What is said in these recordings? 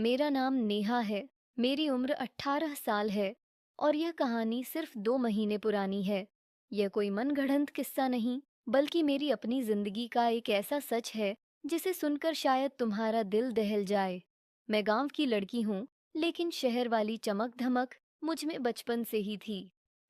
मेरा नाम नेहा है। मेरी उम्र 18 साल है और यह कहानी सिर्फ 2 महीने पुरानी है। यह कोई मनगढ़ंत किस्सा नहीं, बल्कि मेरी अपनी जिंदगी का एक ऐसा सच है जिसे सुनकर शायद तुम्हारा दिल दहल जाए। मैं गांव की लड़की हूँ, लेकिन शहर वाली चमक धमक मुझ में बचपन से ही थी।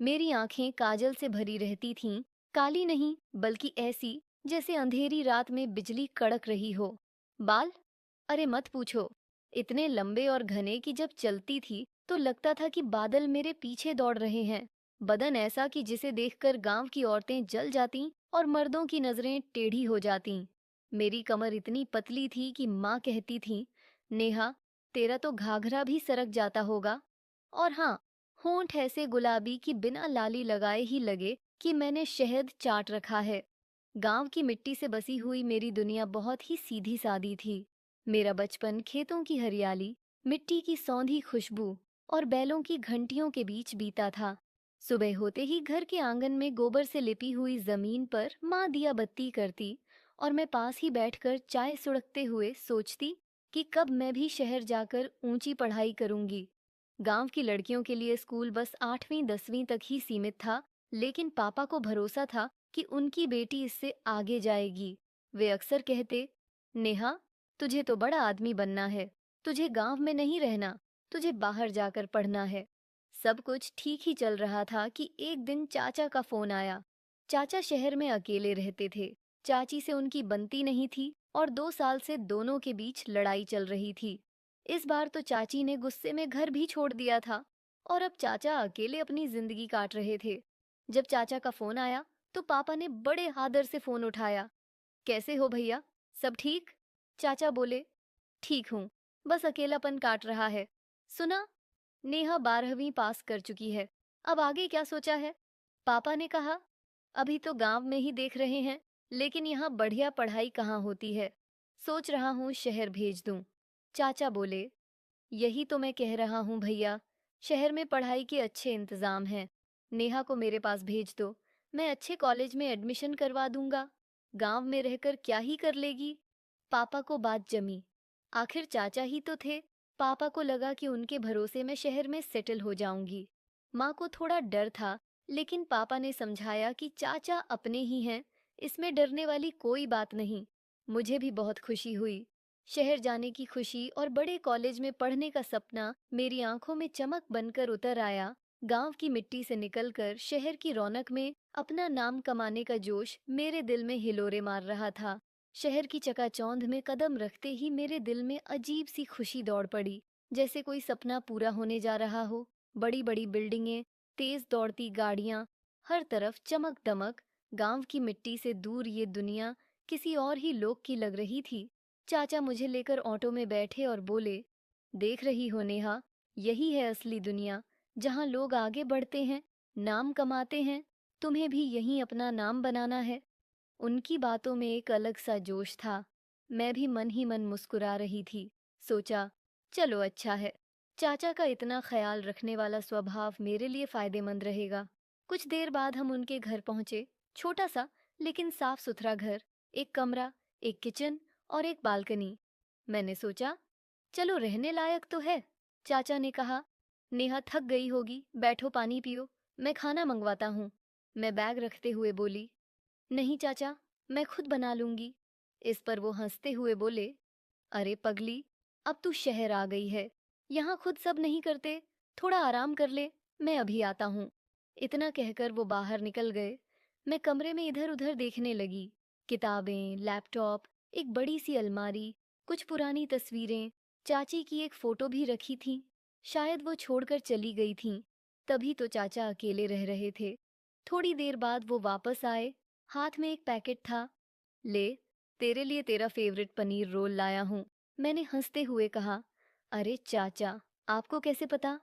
मेरी आंखें काजल से भरी रहती थीं, काली नहीं बल्कि ऐसी जैसे अंधेरी रात में बिजली कड़क रही हो। बाल, अरे मत पूछो, इतने लंबे और घने कि जब चलती थी तो लगता था कि बादल मेरे पीछे दौड़ रहे हैं। बदन ऐसा कि जिसे देखकर गांव की औरतें जल जातीं और मर्दों की नजरें टेढ़ी हो जातीं। मेरी कमर इतनी पतली थी कि माँ कहती थी, नेहा, तेरा तो घाघरा भी सरक जाता होगा। और हाँ, होंठ ऐसे गुलाबी कि बिना लाली लगाए ही लगे कि मैंने शहद चाट रखा है। गांव की मिट्टी से बसी हुई मेरी दुनिया बहुत ही सीधी सादी थी। मेरा बचपन खेतों की हरियाली, मिट्टी की सौंधी खुशबू और बैलों की घंटियों के बीच बीता था। सुबह होते ही घर के आंगन में गोबर से लिपी हुई जमीन पर माँ दिया बत्ती करती और मैं पास ही बैठकर चाय सुड़कते हुए सोचती कि कब मैं भी शहर जाकर ऊंची पढ़ाई करूंगी। गांव की लड़कियों के लिए स्कूल बस 8वीं 10वीं तक ही सीमित था, लेकिन पापा को भरोसा था कि उनकी बेटी इससे आगे जाएगी। वे अक्सर कहते, नेहा, तुझे तो बड़ा आदमी बनना है, तुझे गांव में नहीं रहना, तुझे बाहर जाकर पढ़ना है। सब कुछ ठीक ही चल रहा था कि एक दिन चाचा का फोन आया। चाचा शहर में अकेले रहते थे। चाची से उनकी बनती नहीं थी और 2 साल से दोनों के बीच लड़ाई चल रही थी। इस बार तो चाची ने गुस्से में घर भी छोड़ दिया था और अब चाचा अकेले अपनी जिंदगी काट रहे थे। जब चाचा का फोन आया तो पापा ने बड़े आदर से फोन उठाया। कैसे हो भैया, सब ठीक? चाचा बोले, ठीक हूँ, बस अकेलापन काट रहा है। सुना, नेहा 12वीं पास कर चुकी है, अब आगे क्या सोचा है? पापा ने कहा, अभी तो गांव में ही देख रहे हैं, लेकिन यहाँ बढ़िया पढ़ाई कहाँ होती है। सोच रहा हूँ शहर भेज दूँ। चाचा बोले, यही तो मैं कह रहा हूँ भैया, शहर में पढ़ाई के अच्छे इंतजाम हैं। नेहा को मेरे पास भेज दो, मैं अच्छे कॉलेज में एडमिशन करवा दूंगा। गांव में रहकर क्या ही कर लेगी। पापा को बात जमी। आखिर चाचा ही तो थे। पापा को लगा कि उनके भरोसे मैं शहर में सेटल हो जाऊंगी। माँ को थोड़ा डर था, लेकिन पापा ने समझाया कि चाचा अपने ही हैं, इसमें डरने वाली कोई बात नहीं। मुझे भी बहुत खुशी हुई। शहर जाने की खुशी और बड़े कॉलेज में पढ़ने का सपना मेरी आंखों में चमक बनकर उतर आया। गांव की मिट्टी से निकलकर शहर की रौनक में अपना नाम कमाने का जोश मेरे दिल में हिलोरे मार रहा था। शहर की चकाचौंध में कदम रखते ही मेरे दिल में अजीब सी खुशी दौड़ पड़ी, जैसे कोई सपना पूरा होने जा रहा हो। बड़ी बड़ी बिल्डिंगें, तेज दौड़ती गाड़ियां, हर तरफ चमक दमक। गांव की मिट्टी से दूर ये दुनिया किसी और ही लोक की लग रही थी। चाचा मुझे लेकर ऑटो में बैठे और बोले, देख रही हो नेहा, यही है असली दुनिया, जहाँ लोग आगे बढ़ते हैं, नाम कमाते हैं। तुम्हें भी यहीं अपना नाम बनाना है। उनकी बातों में एक अलग सा जोश था। मैं भी मन ही मन मुस्कुरा रही थी। सोचा, चलो अच्छा है, चाचा का इतना ख्याल रखने वाला स्वभाव मेरे लिए फायदेमंद रहेगा। कुछ देर बाद हम उनके घर पहुंचे। छोटा सा लेकिन साफ सुथरा घर, एक कमरा, एक किचन और एक बालकनी। मैंने सोचा, चलो रहने लायक तो है। चाचा ने कहा, नेहा थक गई होगी, बैठो पानी पियो, मैं खाना मंगवाता हूँ। मैं बैग रखते हुए बोली, नहीं चाचा, मैं खुद बना लूंगी। इस पर वो हंसते हुए बोले, अरे पगली, अब तू शहर आ गई है, यहाँ खुद सब नहीं करते, थोड़ा आराम कर ले, मैं अभी आता हूँ। इतना कहकर वो बाहर निकल गए। मैं कमरे में इधर उधर देखने लगी। किताबें, लैपटॉप, एक बड़ी सी अलमारी, कुछ पुरानी तस्वीरें, चाची की एक फोटो भी रखी थी। शायद वो छोड़कर चली गई थीं, तभी तो चाचा अकेले रह रहे थे। थोड़ी देर बाद वो वापस आए। हाथ में एक पैकेट था। ले, तेरे लिए तेरा फेवरेट पनीर रोल लाया हूँ। मैंने हंसते हुए कहा, अरे चाचा, आपको कैसे पता?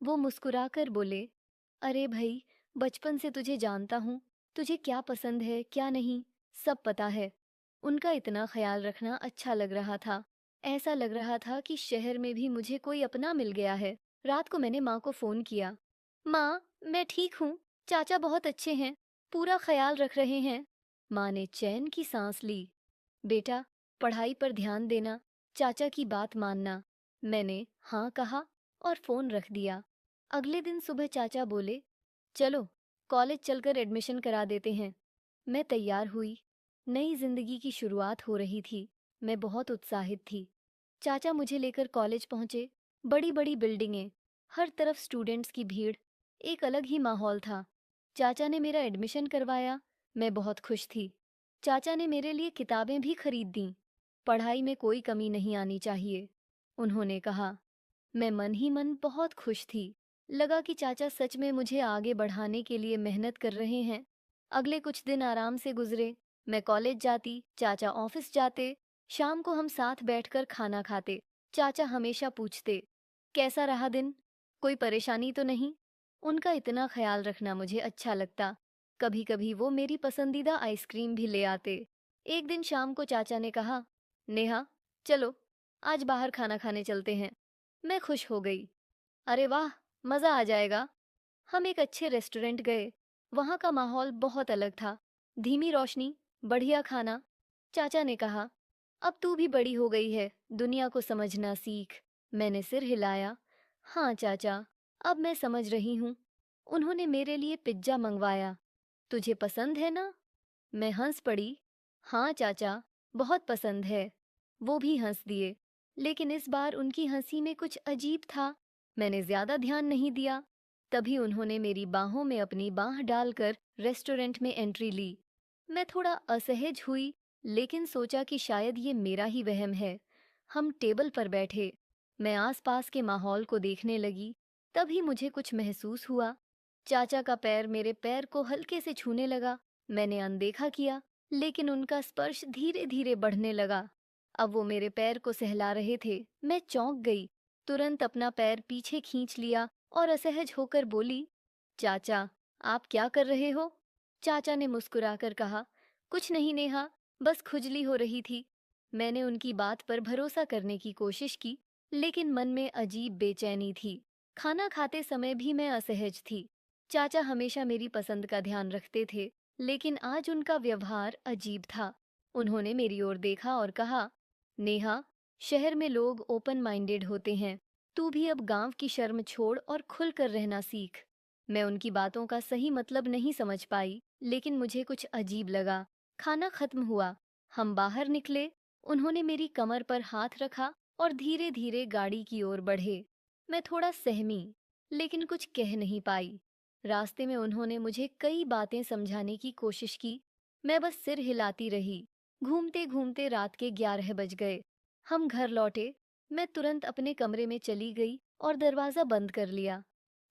वो मुस्कुराकर बोले, अरे भाई, बचपन से तुझे जानता हूँ, तुझे क्या पसंद है क्या नहीं, सब पता है। उनका इतना ख्याल रखना अच्छा लग रहा था। ऐसा लग रहा था कि शहर में भी मुझे कोई अपना मिल गया है। रात को मैंने माँ को फोन किया। माँ, मैं ठीक हूँ, चाचा बहुत अच्छे हैं, पूरा ख्याल रख रहे हैं। माँ ने चैन की सांस ली। बेटा, पढ़ाई पर ध्यान देना, चाचा की बात मानना। मैंने हाँ कहा और फोन रख दिया। अगले दिन सुबह चाचा बोले, चलो कॉलेज चलकर एडमिशन करा देते हैं। मैं तैयार हुई। नई जिंदगी की शुरुआत हो रही थी। मैं बहुत उत्साहित थी। चाचा मुझे लेकर कॉलेज पहुंचे। बड़ी बड़ी बिल्डिंगें, हर तरफ स्टूडेंट्स की भीड़, एक अलग ही माहौल था। चाचा ने मेरा एडमिशन करवाया। मैं बहुत खुश थी। चाचा ने मेरे लिए किताबें भी खरीद दीं। पढ़ाई में कोई कमी नहीं आनी चाहिए, उन्होंने कहा। मैं मन ही मन बहुत खुश थी। लगा कि चाचा सच में मुझे आगे बढ़ाने के लिए मेहनत कर रहे हैं। अगले कुछ दिन आराम से गुजरे। मैं कॉलेज जाती, चाचा ऑफिस जाते। शाम को हम साथ बैठकर खाना खाते। चाचा हमेशा पूछते, कैसा रहा दिन, कोई परेशानी तो नहीं। उनका इतना ख्याल रखना मुझे अच्छा लगता। कभी कभी वो मेरी पसंदीदा आइसक्रीम भी ले आते। एक दिन शाम को चाचा ने कहा, नेहा, चलो आज बाहर खाना खाने चलते हैं। मैं खुश हो गई। अरे वाह, मज़ा आ जाएगा। हम एक अच्छे रेस्टोरेंट गए। वहाँ का माहौल बहुत अलग था। धीमी रोशनी, बढ़िया खाना। चाचा ने कहा, अब तू भी बड़ी हो गई है, दुनिया को समझना सीख। मैंने सिर हिलाया। हाँ चाचा, अब मैं समझ रही हूँ। उन्होंने मेरे लिए पिज्जा मंगवाया। तुझे पसंद है ना? मैं हंस पड़ी। हाँ चाचा, बहुत पसंद है। वो भी हंस दिए, लेकिन इस बार उनकी हंसी में कुछ अजीब था। मैंने ज्यादा ध्यान नहीं दिया। तभी उन्होंने मेरी बाहों में अपनी बाह डालकर रेस्टोरेंट में एंट्री ली। मैं थोड़ा असहज हुई, लेकिन सोचा कि शायद ये मेरा ही वहम है। हम टेबल पर बैठे। मैं आसपास के माहौल को देखने लगी। तभी मुझे कुछ महसूस हुआ। चाचा का पैर मेरे पैर को हल्के से छूने लगा। मैंने अनदेखा किया, लेकिन उनका स्पर्श धीरे धीरे बढ़ने लगा। अब वो मेरे पैर को सहला रहे थे। मैं चौंक गई। तुरंत अपना पैर पीछे खींच लिया और असहज होकर बोली, चाचा, आप क्या कर रहे हो? चाचा ने मुस्कुराकर कहा, कुछ नहीं नेहा, बस खुजली हो रही थी। मैंने उनकी बात पर भरोसा करने की कोशिश की, लेकिन मन में अजीब बेचैनी थी। खाना खाते समय भी मैं असहज थी। चाचा हमेशा मेरी पसंद का ध्यान रखते थे, लेकिन आज उनका व्यवहार अजीब था। उन्होंने मेरी ओर देखा और कहा, नेहा, शहर में लोग ओपन माइंडेड होते हैं। तू भी अब गांव की शर्म छोड़ और खुलकर रहना सीख। मैं उनकी बातों का सही मतलब नहीं समझ पाई, लेकिन मुझे कुछ अजीब लगा। खाना खत्म हुआ। हम बाहर निकले। उन्होंने मेरी कमर पर हाथ रखा और धीरे धीरे गाड़ी की ओर बढ़े। मैं थोड़ा सहमी, लेकिन कुछ कह नहीं पाई। रास्ते में उन्होंने मुझे कई बातें समझाने की कोशिश की। मैं बस सिर हिलाती रही। घूमते घूमते रात के 11 बज गए। हम घर लौटे। मैं तुरंत अपने कमरे में चली गई और दरवाज़ा बंद कर लिया।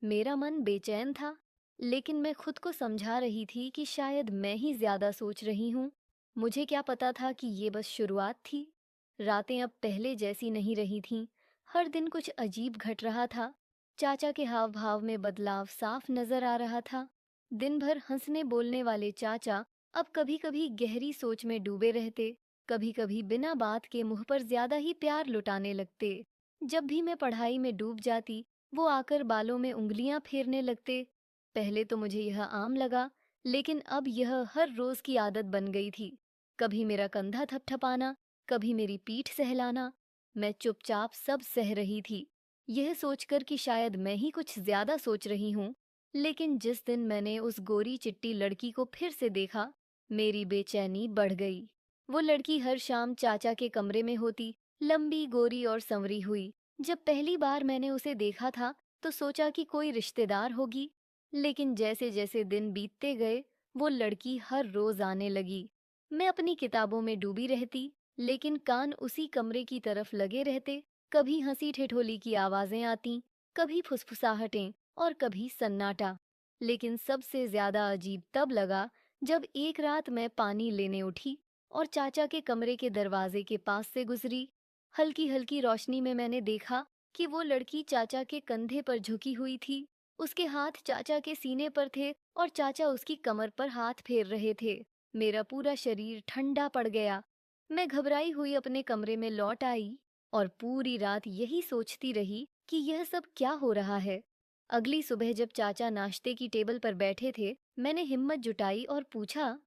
मेरा मन बेचैन था, लेकिन मैं खुद को समझा रही थी कि शायद मैं ही ज्यादा सोच रही हूँ। मुझे क्या पता था कि ये बस शुरुआत थी। रातें अब पहले जैसी नहीं रही थीं। हर दिन कुछ अजीब घट रहा था। चाचा के हाव भाव में बदलाव साफ नजर आ रहा था। दिन भर हंसने बोलने वाले चाचा अब कभी कभी गहरी सोच में डूबे रहते। कभी कभी बिना बात के मुंह पर ज्यादा ही प्यार लुटाने लगते। जब भी मैं पढ़ाई में डूब जाती, वो आकर बालों में उंगलियां फेरने लगते। पहले तो मुझे यह आम लगा, लेकिन अब यह हर रोज की आदत बन गई थी। कभी मेरा कंधा थपथपाना, कभी मेरी पीठ सहलाना। मैं चुपचाप सब सह रही थी, यह सोचकर कि शायद मैं ही कुछ ज्यादा सोच रही हूँ। लेकिन जिस दिन मैंने उस गोरी चिट्टी लड़की को फिर से देखा, मेरी बेचैनी बढ़ गई। वो लड़की हर शाम चाचा के कमरे में होती, लंबी, गोरी और संवरी हुई। जब पहली बार मैंने उसे देखा था, तो सोचा कि कोई रिश्तेदार होगी। लेकिन जैसे जैसे दिन बीतते गए, वो लड़की हर रोज आने लगी। मैं अपनी किताबों में डूबी रहती, लेकिन कान उसी कमरे की तरफ लगे रहते। कभी हंसी ठिठोली की आवाजें आती, कभी फुसफुसाहटें और कभी सन्नाटा। लेकिन सबसे ज्यादा अजीब तब लगा, जब एक रात मैं पानी लेने उठी और चाचा के कमरे के दरवाजे के पास से गुजरी। हल्की हल्की रोशनी में मैंने देखा कि वो लड़की चाचा के कंधे पर झुकी हुई थी। उसके हाथ चाचा के सीने पर थे और चाचा उसकी कमर पर हाथ फेर रहे थे। मेरा पूरा शरीर ठंडा पड़ गया। मैं घबराई हुई अपने कमरे में लौट आई और पूरी रात यही सोचती रही कि यह सब क्या हो रहा है। अगली सुबह जब चाचा नाश्ते की टेबल पर बैठे थे, मैंने हिम्मत जुटाई और पूछा,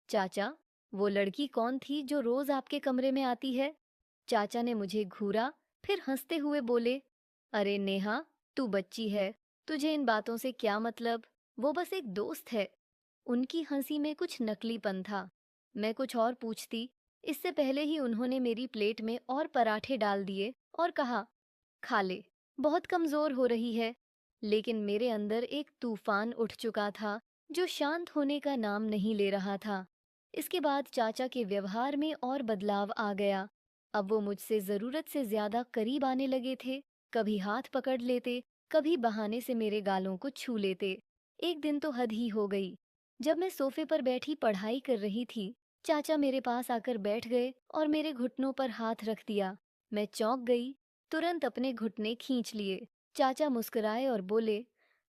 चाचा, वो लड़की कौन थी जो रोज आपके कमरे में आती है? चाचा ने मुझे घूरा, फिर हंसते हुए बोले, अरे नेहा, तू बच्ची है, तुझे इन बातों से क्या मतलब? वो बस एक दोस्त है। उनकी हंसी में कुछ नकलीपन था। मैं कुछ और पूछती, इससे पहले ही उन्होंने मेरी प्लेट में और पराठे डाल दिए और कहा, खा ले, बहुत कमजोर हो रही है। लेकिन मेरे अंदर एक तूफान उठ चुका था, जो शांत होने का नाम नहीं ले रहा था। इसके बाद चाचा के व्यवहार में और बदलाव आ गया। अब वो मुझसे जरूरत से ज्यादा करीब आने लगे थे। कभी हाथ पकड़ लेते, कभी बहाने से मेरे गालों को छू लेते। एक दिन तो हद ही हो गई। जब मैं सोफे पर बैठी पढ़ाई कर रही थी, चाचा मेरे पास आकर बैठ गए और मेरे घुटनों पर हाथ रख दिया। मैं चौंक गई, तुरंत अपने घुटने खींच लिए। चाचा मुस्कुराए और बोले,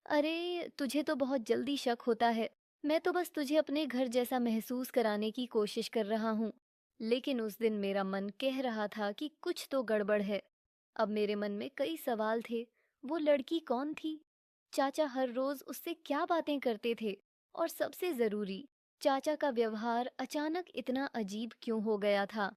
अरे तुझे तो बहुत जल्दी शक होता है। मैं तो बस तुझे अपने घर जैसा महसूस कराने की कोशिश कर रहा हूँ। लेकिन उस दिन मेरा मन कह रहा था कि कुछ तो गड़बड़ है। अब मेरे मन में कई सवाल थे। वो लड़की कौन थी? चाचा हर रोज उससे क्या बातें करते थे? और सबसे जरूरी, चाचा का व्यवहार अचानक इतना अजीब क्यों हो गया था?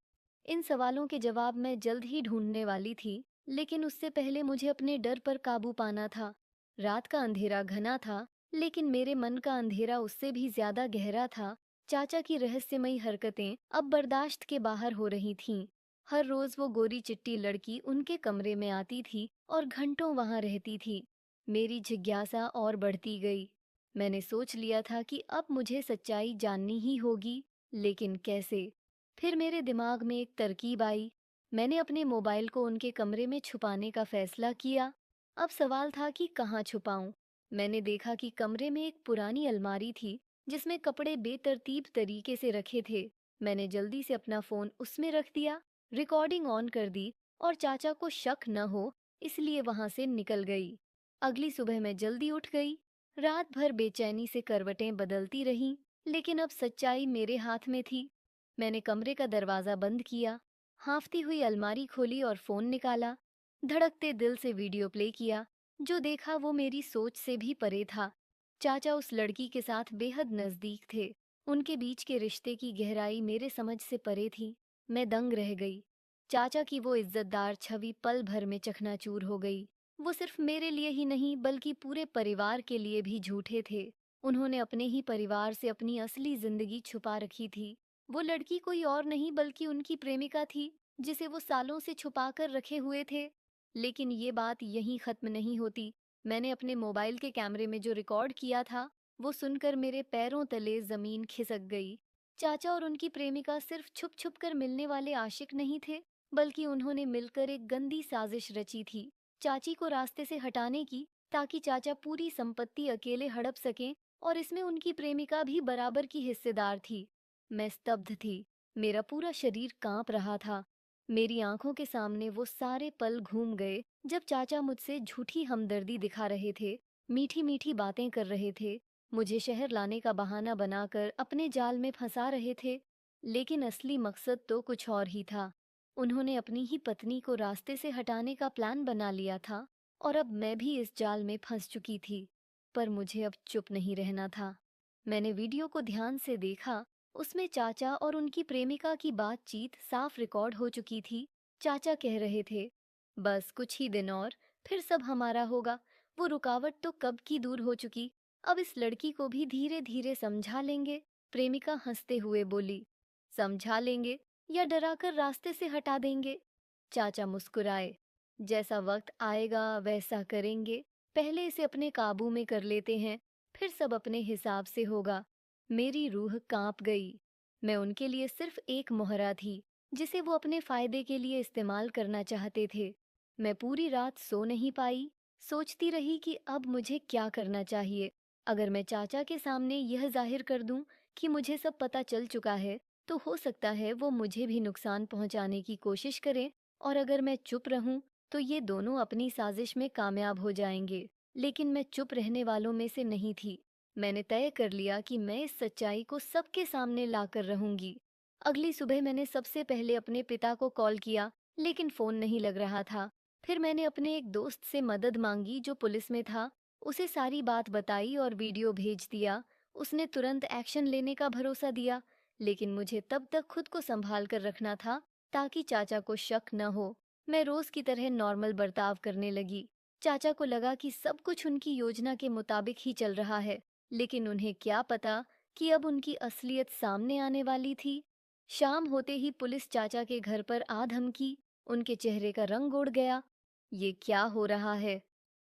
इन सवालों के जवाब मैं जल्द ही ढूंढने वाली थी, लेकिन उससे पहले मुझे अपने डर पर काबू पाना था। रात का अंधेरा घना था, लेकिन मेरे मन का अंधेरा उससे भी ज्यादा गहरा था। चाचा की रहस्यमयी हरकतें अब बर्दाश्त के बाहर हो रही थीं। हर रोज वो गोरी चिट्टी लड़की उनके कमरे में आती थी और घंटों वहां रहती थी। मेरी जिज्ञासा और बढ़ती गई। मैंने सोच लिया था कि अब मुझे सच्चाई जाननी ही होगी, लेकिन कैसे? फिर मेरे दिमाग में एक तरकीब आई। मैंने अपने मोबाइल को उनके कमरे में छुपाने का फैसला किया। अब सवाल था कि कहाँ छुपाऊं? मैंने देखा कि कमरे में एक पुरानी अलमारी थी, जिसमें कपड़े बेतरतीब तरीके से रखे थे। मैंने जल्दी से अपना फोन उसमें रख दिया, रिकॉर्डिंग ऑन कर दी और चाचा को शक न हो, इसलिए वहां से निकल गई। अगली सुबह मैं जल्दी उठ गई। रात भर बेचैनी से करवटें बदलती रहीं, लेकिन अब सच्चाई मेरे हाथ में थी। मैंने कमरे का दरवाजा बंद किया, हांफती हुई अलमारी खोली और फोन निकाला। धड़कते दिल से वीडियो प्ले किया। जो देखा वो मेरी सोच से भी परे था। चाचा उस लड़की के साथ बेहद नजदीक थे। उनके बीच के रिश्ते की गहराई मेरे समझ से परे थी। मैं दंग रह गई। चाचा की वो इज्जतदार छवि पल भर में चकनाचूर हो गई। वो सिर्फ मेरे लिए ही नहीं बल्कि पूरे परिवार के लिए भी झूठे थे। उन्होंने अपने ही परिवार से अपनी असली जिंदगी छुपा रखी थी। वो लड़की कोई और नहीं बल्कि उनकी प्रेमिका थी, जिसे वो सालों से छुपा कर रखे हुए थे। लेकिन ये बात यहीं खत्म नहीं होती। मैंने अपने मोबाइल के कैमरे में जो रिकॉर्ड किया था, वो सुनकर मेरे पैरों तले जमीन खिसक गई। चाचा और उनकी प्रेमिका सिर्फ छुप छुप कर मिलने वाले आशिक नहीं थे, बल्कि उन्होंने मिलकर एक गंदी साजिश रची थी, चाची को रास्ते से हटाने की, ताकि चाचा पूरी संपत्ति अकेले हड़प सकें। और इसमें उनकी प्रेमिका भी बराबर की हिस्सेदार थी। मैं स्तब्ध थी। मेरा पूरा शरीर कांप रहा था। मेरी आंखों के सामने वो सारे पल घूम गए, जब चाचा मुझसे झूठी हमदर्दी दिखा रहे थे, मीठी मीठी बातें कर रहे थे, मुझे शहर लाने का बहाना बनाकर अपने जाल में फंसा रहे थे। लेकिन असली मकसद तो कुछ और ही था। उन्होंने अपनी ही पत्नी को रास्ते से हटाने का प्लान बना लिया था, और अब मैं भी इस जाल में फंस चुकी थी। पर मुझे अब चुप नहीं रहना था। मैंने वीडियो को ध्यान से देखा। उसमें चाचा और उनकी प्रेमिका की बातचीत साफ रिकॉर्ड हो चुकी थी। चाचा कह रहे थे, बस कुछ ही दिन और, फिर सब हमारा होगा। वो रुकावट तो कब की दूर हो चुकी, अब इस लड़की को भी धीरे धीरे समझा लेंगे। प्रेमिका हंसते हुए बोली, समझा लेंगे या डराकर रास्ते से हटा देंगे? चाचा मुस्कुराए, जैसा वक्त आएगा वैसा करेंगे। पहले इसे अपने काबू में कर लेते हैं, फिर सब अपने हिसाब से होगा। मेरी रूह कांप गई। मैं उनके लिए सिर्फ एक मोहरा थी, जिसे वो अपने फायदे के लिए इस्तेमाल करना चाहते थे। मैं पूरी रात सो नहीं पाई, सोचती रही कि अब मुझे क्या करना चाहिए। अगर मैं चाचा के सामने यह जाहिर कर दूं कि मुझे सब पता चल चुका है, तो हो सकता है वो मुझे भी नुकसान पहुंचाने की कोशिश करें। और अगर मैं चुप रहूं, तो ये दोनों अपनी साजिश में कामयाब हो जाएंगे। लेकिन मैं चुप रहने वालों में से नहीं थी। मैंने तय कर लिया कि मैं इस सच्चाई को सबके सामने लाकर रहूंगी। अगली सुबह मैंने सबसे पहले अपने पिता को कॉल किया, लेकिन फोन नहीं लग रहा था। फिर मैंने अपने एक दोस्त से मदद मांगी जो पुलिस में था। उसे सारी बात बताई और वीडियो भेज दिया। उसने तुरंत एक्शन लेने का भरोसा दिया, लेकिन मुझे तब तक खुद को संभाल कर रखना था, ताकि चाचा को शक न हो। मैं रोज की तरह नॉर्मल बर्ताव करने लगी। चाचा को लगा कि सब कुछ उनकी योजना के मुताबिक ही चल रहा है, लेकिन उन्हें क्या पता कि अब उनकी असलियत सामने आने वाली थी। शाम होते ही पुलिस चाचा के घर पर आ धमकी। उनके चेहरे का रंग उड़ गया। ये क्या हो रहा है?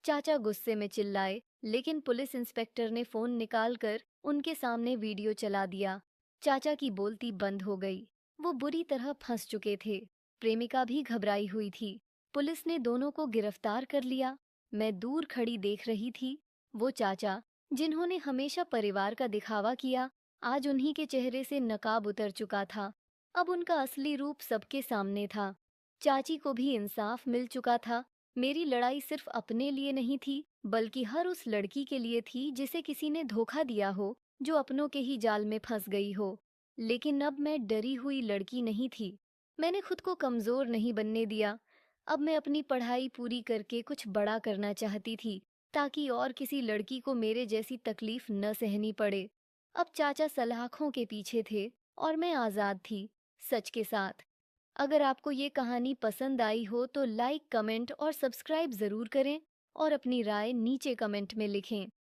चाचा गुस्से में चिल्लाए, लेकिन पुलिस इंस्पेक्टर ने फोन निकालकर उनके सामने वीडियो चला दिया। चाचा की बोलती बंद हो गई। वो बुरी तरह फंस चुके थे। प्रेमिका भी घबराई हुई थी। पुलिस ने दोनों को गिरफ्तार कर लिया। मैं दूर खड़ी देख रही थी। वो चाचा, जिन्होंने हमेशा परिवार का दिखावा किया, आज उन्हीं के चेहरे से नकाब उतर चुका था। अब उनका असली रूप सबके सामने था। चाची को भी इंसाफ मिल चुका था। मेरी लड़ाई सिर्फ अपने लिए नहीं थी, बल्कि हर उस लड़की के लिए थी जिसे किसी ने धोखा दिया हो, जो अपनों के ही जाल में फंस गई हो। लेकिन अब मैं डरी हुई लड़की नहीं थी। मैंने खुद को कमजोर नहीं बनने दिया। अब मैं अपनी पढ़ाई पूरी करके कुछ बड़ा करना चाहती थी, ताकि और किसी लड़की को मेरे जैसी तकलीफ न सहनी पड़े। अब चाचा सलाखों के पीछे थे और मैं आजाद थी, सच के साथ। अगर आपको ये कहानी पसंद आई हो तो लाइक, कमेंट और सब्सक्राइब ज़रूर करें और अपनी राय नीचे कमेंट में लिखें।